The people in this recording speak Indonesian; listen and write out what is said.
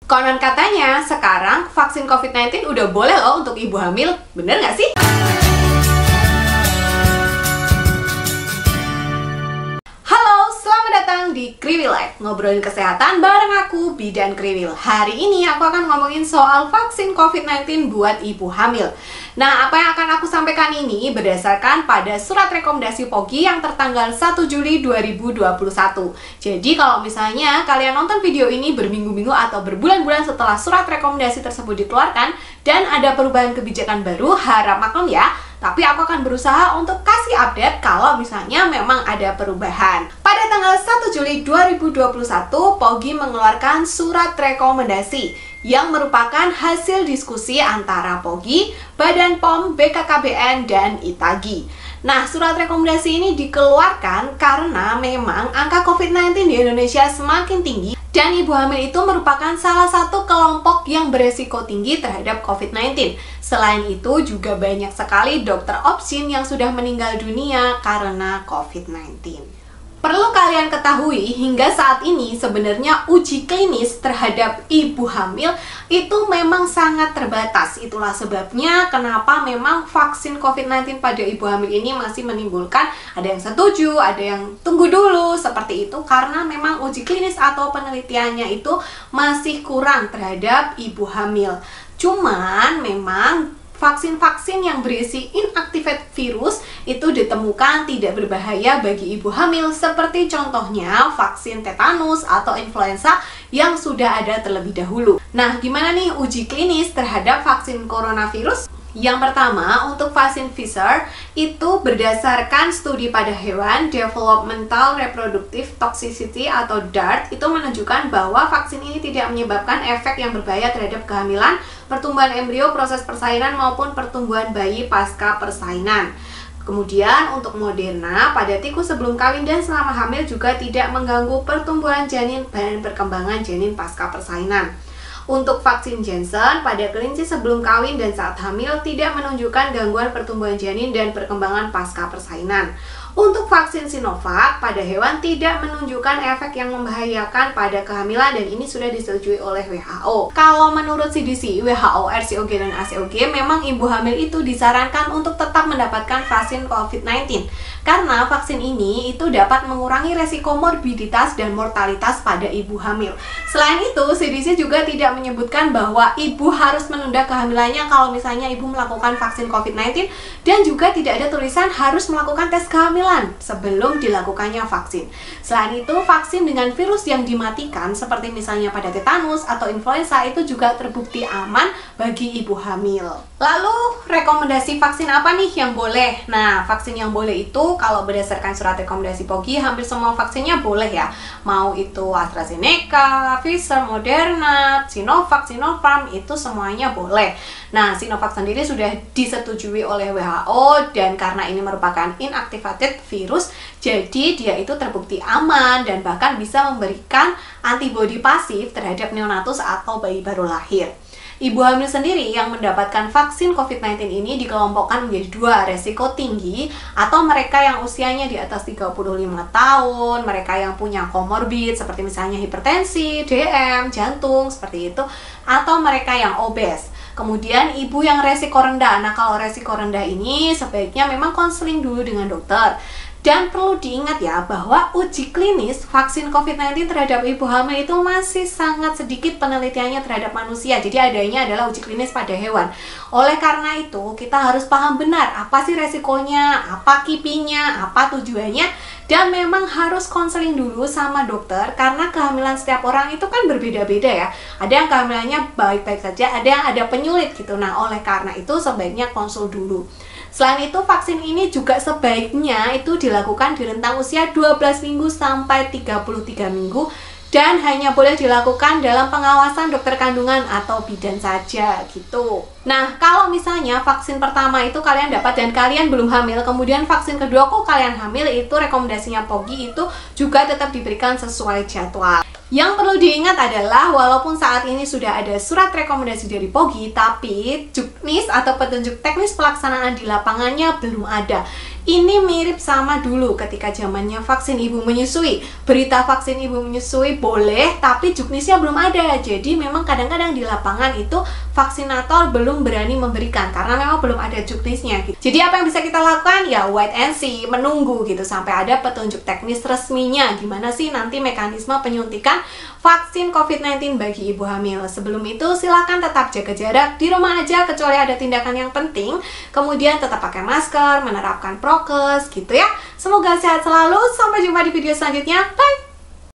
Konon katanya, sekarang vaksin COVID-19 udah boleh loh untuk ibu hamil. Bener nggak sih? Halo, selamat datang di Kriwil Life. Ngobrolin kesehatan bareng aku, Bidan Kriwil. Hari ini aku akan ngomongin soal vaksin COVID-19 buat ibu hamil. Nah, apa yang akan aku sampaikan ini berdasarkan pada surat rekomendasi POGI yang tertanggal 1 Juli 2021. Jadi kalau misalnya kalian nonton video ini berminggu-minggu atau berbulan-bulan setelah surat rekomendasi tersebut dikeluarkan dan ada perubahan kebijakan baru, harap maklum ya. Tapi aku akan berusaha untuk kasih update kalau misalnya memang ada perubahan. Pada tanggal 1 Juli 2021, POGI mengeluarkan surat rekomendasi yang merupakan hasil diskusi antara POGI, Badan POM, BKKBN, dan ITAGI. Nah, surat rekomendasi ini dikeluarkan karena memang angka COVID-19 di Indonesia semakin tinggi dan ibu hamil itu merupakan salah satu kelompok yang beresiko tinggi terhadap COVID-19. Selain itu, juga banyak sekali dokter obstin yang sudah meninggal dunia karena COVID-19. Perlu kalian ketahui, hingga saat ini sebenarnya uji klinis terhadap ibu hamil itu memang sangat terbatas. Itulah sebabnya kenapa memang vaksin COVID-19 pada ibu hamil ini masih menimbulkan ada yang setuju, ada yang tunggu dulu, seperti itu. Karena memang uji klinis atau penelitiannya itu masih kurang terhadap ibu hamil. Cuman memang vaksin-vaksin yang berisi inactivated virus itu ditemukan tidak berbahaya bagi ibu hamil, seperti contohnya vaksin tetanus atau influenza yang sudah ada terlebih dahulu. Nah, gimana nih uji klinis terhadap vaksin coronavirus? Yang pertama, untuk vaksin Pfizer itu berdasarkan studi pada hewan, Developmental Reproductive Toxicity atau DART, itu menunjukkan bahwa vaksin ini tidak menyebabkan efek yang berbahaya terhadap kehamilan, pertumbuhan embrio, proses persalinan maupun pertumbuhan bayi pasca persalinan. Kemudian untuk Moderna, pada tikus sebelum kawin dan selama hamil juga tidak mengganggu pertumbuhan janin dan perkembangan janin pasca persalinan. Untuk vaksin Janssen, pada kelinci sebelum kawin dan saat hamil tidak menunjukkan gangguan pertumbuhan janin dan perkembangan pasca persalinan. Untuk vaksin Sinovac, pada hewan tidak menunjukkan efek yang membahayakan pada kehamilan dan ini sudah disetujui oleh WHO. Kalau menurut CDC, WHO, RCOG, dan ACOG, memang ibu hamil itu disarankan untuk tetap mendapatkan vaksin COVID-19 karena vaksin ini itu dapat mengurangi resiko morbiditas dan mortalitas pada ibu hamil. Selain itu, CDC juga tidak menyebutkan bahwa ibu harus menunda kehamilannya kalau misalnya ibu melakukan vaksin COVID-19 dan juga tidak ada tulisan harus melakukan tes kehamilan sebelum dilakukannya vaksin. Selain itu, vaksin dengan virus yang dimatikan seperti misalnya pada tetanus atau influenza itu juga terbukti aman bagi ibu hamil. Lalu, rekomendasi vaksin apa nih yang boleh? Nah, vaksin yang boleh itu kalau berdasarkan surat rekomendasi POGI hampir semua vaksinnya boleh ya. Mau itu AstraZeneca, Pfizer, Moderna, Sinovac, Sinopharm, itu semuanya boleh. Nah, Sinovac sendiri sudah disetujui oleh WHO dan karena ini merupakan inactivated virus, jadi dia itu terbukti aman dan bahkan bisa memberikan antibodi pasif terhadap neonatus atau bayi baru lahir. Ibu hamil sendiri yang mendapatkan vaksin COVID-19 ini dikelompokkan menjadi dua, resiko tinggi atau mereka yang usianya di atas 35 tahun, mereka yang punya komorbid seperti misalnya hipertensi, DM, jantung, seperti itu, atau mereka yang obes. Kemudian ibu yang resiko rendah. Nah, kalau resiko rendah ini sebaiknya memang konseling dulu dengan dokter. Dan perlu diingat ya bahwa uji klinis vaksin COVID-19 terhadap ibu hamil itu masih sangat sedikit penelitiannya terhadap manusia. Jadi adanya adalah uji klinis pada hewan. Oleh karena itu kita harus paham benar apa sih resikonya, apa kipinya, apa tujuannya. Dan memang harus konseling dulu sama dokter karena kehamilan setiap orang itu kan berbeda-beda ya. Ada yang kehamilannya baik-baik saja, ada yang ada penyulit gitu. Nah, oleh karena itu sebaiknya konsul dulu. Selain itu, vaksin ini juga sebaiknya itu dilakukan di rentang usia 12 minggu sampai 33 minggu dan hanya boleh dilakukan dalam pengawasan dokter kandungan atau bidan saja gitu. Nah, kalau misalnya vaksin pertama itu kalian dapat dan kalian belum hamil, kemudian vaksin kedua kok kalian hamil, itu rekomendasinya POGI itu juga tetap diberikan sesuai jadwal. Yang perlu diingat adalah walaupun saat ini sudah ada surat rekomendasi dari POGI, tapi juknis atau petunjuk teknis pelaksanaan di lapangannya belum ada. Ini mirip sama dulu ketika zamannya vaksin ibu menyusui. Berita vaksin ibu menyusui boleh, tapi juknisnya belum ada. Jadi memang kadang-kadang di lapangan itu vaksinator belum berani memberikan karena memang belum ada juknisnya. Jadi apa yang bisa kita lakukan? Ya wait and see, menunggu gitu sampai ada petunjuk teknis resminya. Gimana sih nanti mekanisme penyuntikan vaksin COVID-19 bagi ibu hamil. Sebelum itu silakan tetap jaga jarak di rumah aja kecuali ada tindakan yang penting. Kemudian tetap pakai masker, menerapkan prokes gitu ya. Semoga sehat selalu. Sampai jumpa di video selanjutnya. Bye!